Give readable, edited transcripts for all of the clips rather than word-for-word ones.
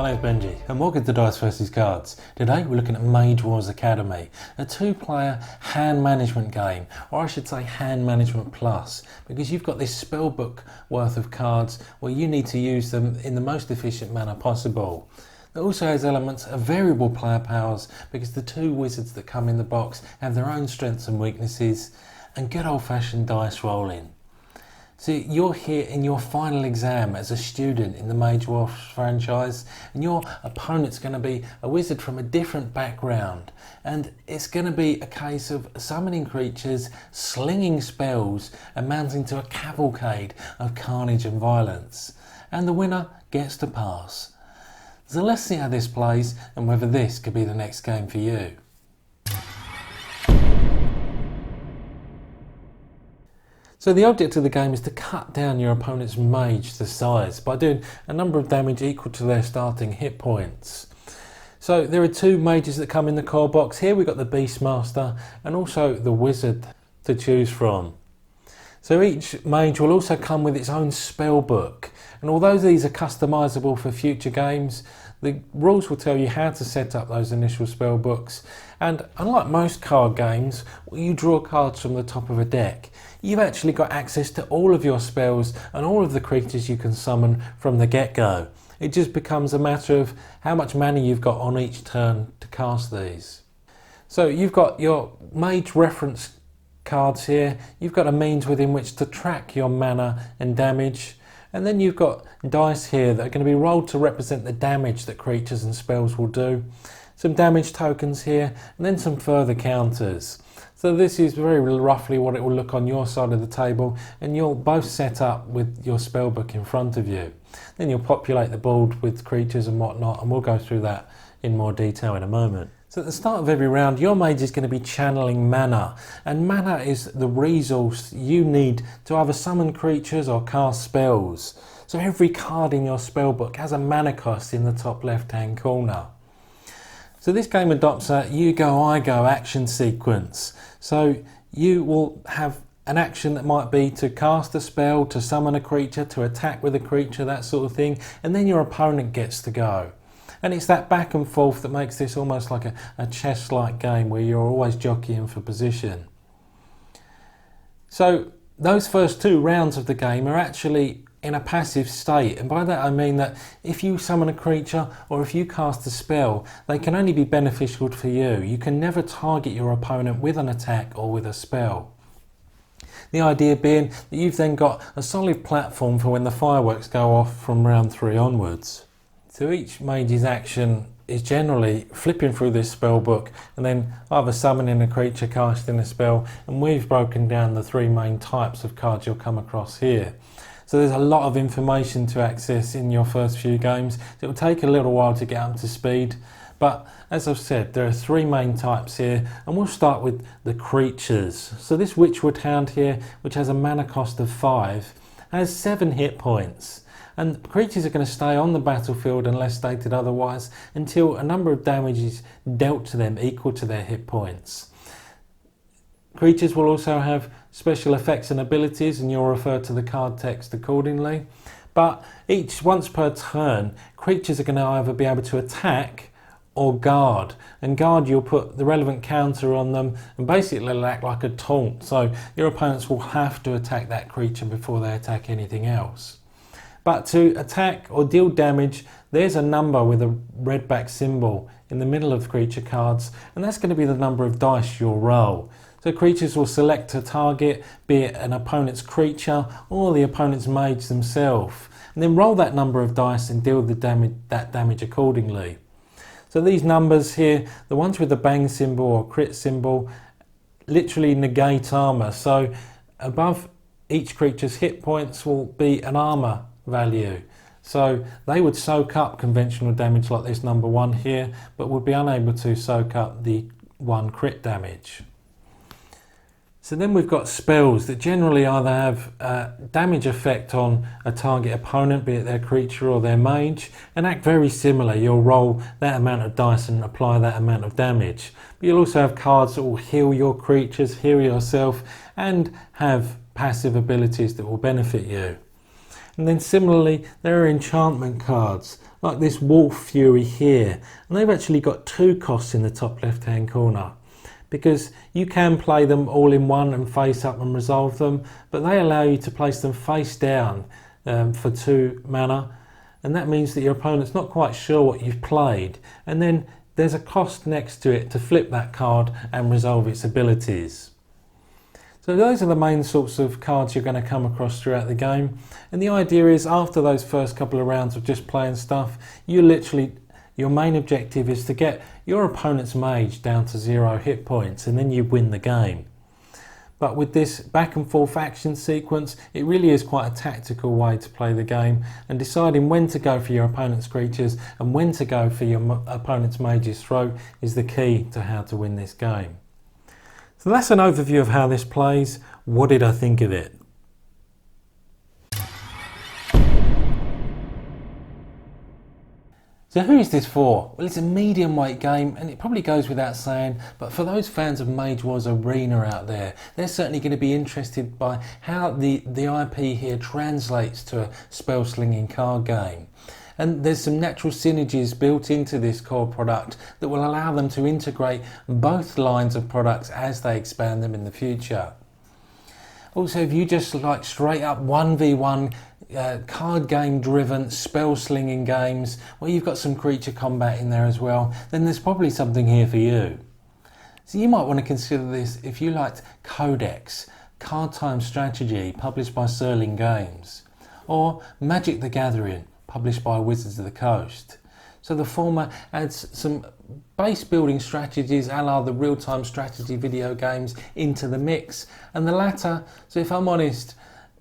My name's Benji and welcome to Dice vs Cards. Today we're looking at Mage Wars Academy, a two-player hand management game, or I should say hand management plus, because you've got this spellbook worth of cards where you need to use them in the most efficient manner possible. It also has elements of variable player powers because the two wizards that come in the box have their own strengths and weaknesses, and good old-fashioned dice rolling. So you're here in your final exam as a student in the Mage Wars franchise, and your opponent's going to be a wizard from a different background, and it's going to be a case of summoning creatures, slinging spells, amounting to a cavalcade of carnage and violence, and the winner gets to pass. So let's see how this plays and whether this could be the next game for you. So the object of the game is to cut down your opponent's mage to size by doing a number of damage equal to their starting hit points. So there are two mages that come in the core box. Here we've got the Beastmaster and also the Wizard to choose from. So each mage will also come with its own spell book, and although these are customizable for future games, the rules will tell you how to set up those initial spell books. And unlike most card games where you draw cards from the top of a deck, you've actually got access to all of your spells and all of the creatures you can summon from the get-go. It just becomes a matter of how much mana you've got on each turn to cast these. So you've got your mage reference cards here, you've got a means within which to track your mana and damage, and then you've got dice here that are going to be rolled to represent the damage that creatures and spells will do. Some damage tokens here, and then some further counters. So this is very roughly what it will look on your side of the table, and you'll both set up with your spellbook in front of you. Then you'll populate the board with creatures and whatnot, and we'll go through that in more detail in a moment. So at the start of every round, your mage is going to be channeling mana, and mana is the resource you need to either summon creatures or cast spells. So every card in your spellbook has a mana cost in the top left-hand corner. So this game adopts a you go, I go action sequence. So you will have an action that might be to cast a spell, to summon a creature, to attack with a creature, that sort of thing, and then your opponent gets to go. And it's that back and forth that makes this almost like a chess-like game where you're always jockeying for position. So those first two rounds of the game are actually in a passive state, and by that I mean that if you summon a creature or if you cast a spell, they can only be beneficial for you. You can never target your opponent with an attack or with a spell. The idea being that you've then got a solid platform for when the fireworks go off from round 3 onwards. So each mage's action is generally flipping through this spell book and then either summoning a creature, casting a spell, and we've broken down the 3 main types of cards you'll come across here. So there's a lot of information to access in your first few games. It will take a little while to get up to speed, but as I've said, there are 3 main types here, and we'll start with the creatures. So this Witchwood Hound here, which has a mana cost of 5, has 7 hit points. And creatures are going to stay on the battlefield unless stated otherwise until a number of damage is dealt to them equal to their hit points. Creatures will also have special effects and abilities, and you'll refer to the card text accordingly. But once per turn, creatures are going to either be able to attack or guard. And guard, you'll put the relevant counter on them, and basically it'll act like a taunt. So your opponents will have to attack that creature before they attack anything else. But to attack or deal damage, there's a number with a red back symbol in the middle of creature cards, and that's going to be the number of dice you'll roll. So creatures will select a target, be it an opponent's creature or the opponent's mage themselves, and then roll that number of dice and deal that damage accordingly. So these numbers here, the ones with the bang symbol or crit symbol, literally negate armor. So above each creature's hit points will be an armor value. So they would soak up conventional damage like this number 1 here, but would be unable to soak up the 1 crit damage. So then we've got spells that generally either have a damage effect on a target opponent, be it their creature or their mage, and act very similar. You'll roll that amount of dice and apply that amount of damage. But you'll also have cards that will heal your creatures, heal yourself, and have passive abilities that will benefit you. And then similarly, there are enchantment cards, like this Wolf Fury here, and they've actually got 2 costs in the top left hand corner, because you can play them all in one and face up and resolve them, but they allow you to place them face down for 2 mana, and that means that your opponent's not quite sure what you've played, and then there's a cost next to it to flip that card and resolve its abilities. So those are the main sorts of cards you're going to come across throughout the game, and the idea is after those first couple of rounds of just playing stuff, your main objective is to get your opponent's mage down to 0 hit points, and then you win the game. But with this back and forth action sequence, it really is quite a tactical way to play the game, and deciding when to go for your opponent's creatures and when to go for your opponent's mage's throat is the key to how to win this game. So that's an overview of how this plays. What did I think of it? So who is this for? Well, it's a medium weight game, and it probably goes without saying, but for those fans of Mage Wars Arena out there, they're certainly going to be interested by how the IP here translates to a spell slinging card game. And there's some natural synergies built into this core product that will allow them to integrate both lines of products as they expand them in the future. Also, if you just like straight up 1v1 card game driven spell slinging games where you've got some creature combat in there as well, then there's probably something here for you. So you might want to consider this if you liked Codex, Card Time Strategy, published by Serling Games, or Magic the Gathering, published by Wizards of the Coast. So the former adds some base building strategies a la the real-time strategy video games into the mix, and the latter, so if I'm honest,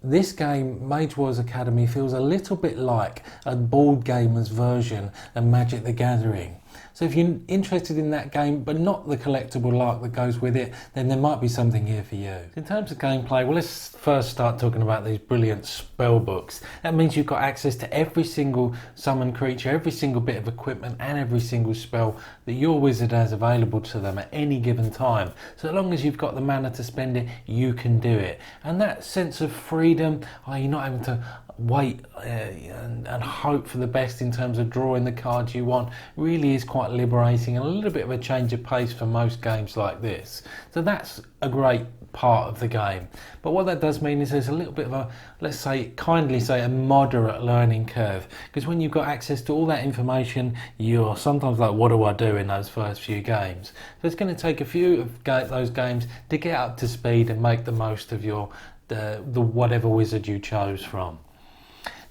this game, Mage Wars Academy, feels a little bit like a board gamer's version of Magic the Gathering. So if you're interested in that game, but not the collectible lark that goes with it, then there might be something here for you. In terms of gameplay, well, let's first start talking about these brilliant spell books. That means you've got access to every single summoned creature, every single bit of equipment, and every single spell that your wizard has available to them at any given time. So long as you've got the mana to spend it, you can do it. And that sense of freedom, you're not having to wait and hope for the best in terms of drawing the cards you want, really is quite liberating and a little bit of a change of pace for most games like this. So that's a great part of the game. But what that does mean is there's a little bit of a, let's say, kindly say, a moderate learning curve, because when you've got access to all that information, you're sometimes like, what do I do in those first few games? So it's going to take a few of those games to get up to speed and make the most of your the whatever wizard you chose from.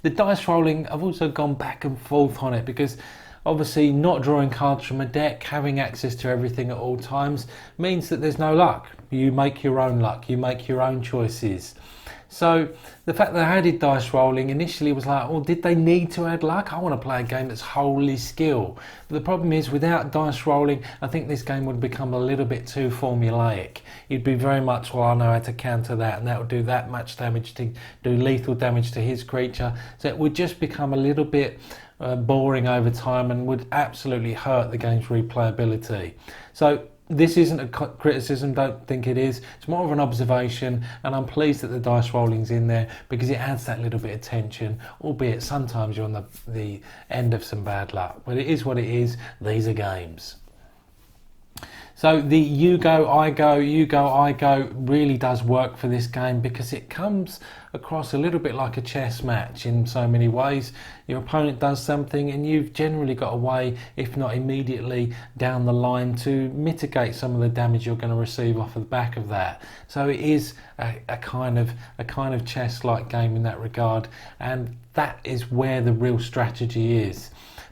The dice rolling, I've also gone back and forth on it, because obviously not drawing cards from a deck, having access to everything at all times, means that there's no luck. You make your own luck, you make your own choices. So the fact that they added dice rolling initially was like, well, did they need to add luck? I want to play a game that's wholly skill. But the problem is, without dice rolling, I think this game would become a little bit too formulaic. You'd be very much, well, I know how to counter that, and that would do that much damage, to do lethal damage to his creature. So it would just become a little bit boring over time and would absolutely hurt the game's replayability. So this isn't a criticism, don't think it is. It's more of an observation, and I'm pleased that the dice rolling's in there because it adds that little bit of tension, albeit sometimes you're on the end of some bad luck. But it is what it is. These are games. So the you go, I go, you go, I go really does work for this game, because it comes across a little bit like a chess match in so many ways. Your opponent does something and you've generally got a way, if not immediately down the line, to mitigate some of the damage you're going to receive off the back of that. So it is a kind of chess-like game in that regard, and that is where the real strategy is.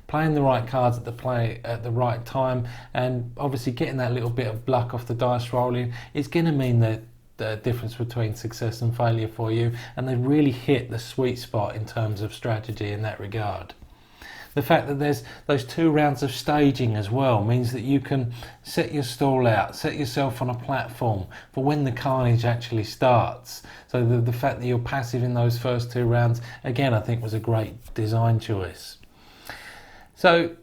Playing the right cards at the right time, and obviously getting that little bit of luck off the dice rolling is going to mean the difference between success and failure for you, and they really hit the sweet spot in terms of strategy in that regard. The fact that there's those 2 rounds of staging as well means that you can set your stall out, set yourself on a platform for when the carnage actually starts. So the fact that you're passive in those first 2 rounds, again, I think was a great design choice. So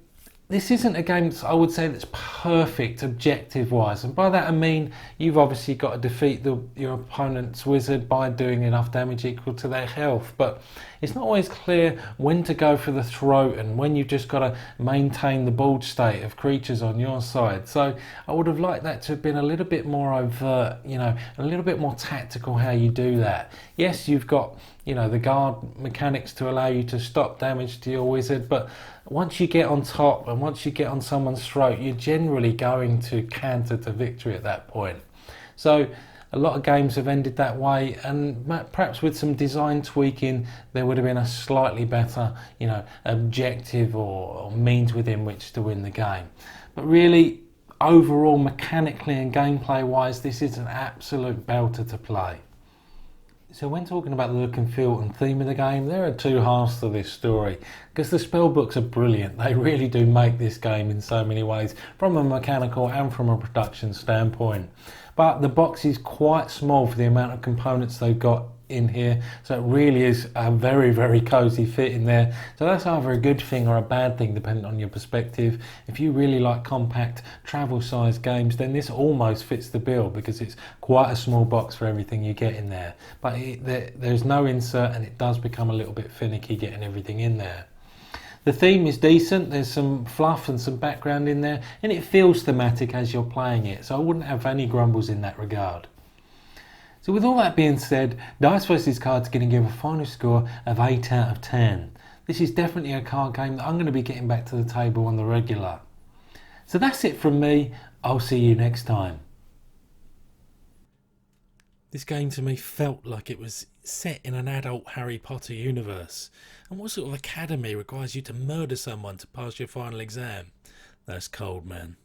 This isn't a game I would say that's perfect objective wise, and by that I mean you've obviously got to defeat your opponent's wizard by doing enough damage equal to their health, but it's not always clear when to go for the throat and when you've just got to maintain the board state of creatures on your side. So I would have liked that to have been a little bit more overt, you know, a little bit more tactical how you do that. Yes, you've got, you know, the guard mechanics to allow you to stop damage to your wizard, but once you get on top and once you get on someone's throat, you're generally going to canter to victory at that point. So a lot of games have ended that way, and perhaps with some design tweaking there would have been a slightly better, you know, objective or means within which to win the game. But really, overall, mechanically and gameplay wise, this is an absolute belter to play. So when talking about the look and feel and theme of the game, there are two halves to this story, because the spell books are brilliant. They really do make this game in so many ways, from a mechanical and from a production standpoint. But the box is quite small for the amount of components they've got in here, so it really is a very, very cozy fit in there. So that's either a good thing or a bad thing depending on your perspective. If you really like compact travel size games, then this almost fits the bill because it's quite a small box for everything you get in there, but there's no insert and it does become a little bit finicky getting everything in there. The theme is decent, there's some fluff and some background in there, and it feels thematic as you're playing it, so I wouldn't have any grumbles in that regard. So with all that being said, Dice vs Cards are going to give a final score of 8 out of 10. This is definitely a card game that I'm going to be getting back to the table on the regular. So that's it from me. I'll see you next time. This game to me felt like it was set in an adult Harry Potter universe. And what sort of academy requires you to murder someone to pass your final exam? That's cold, man.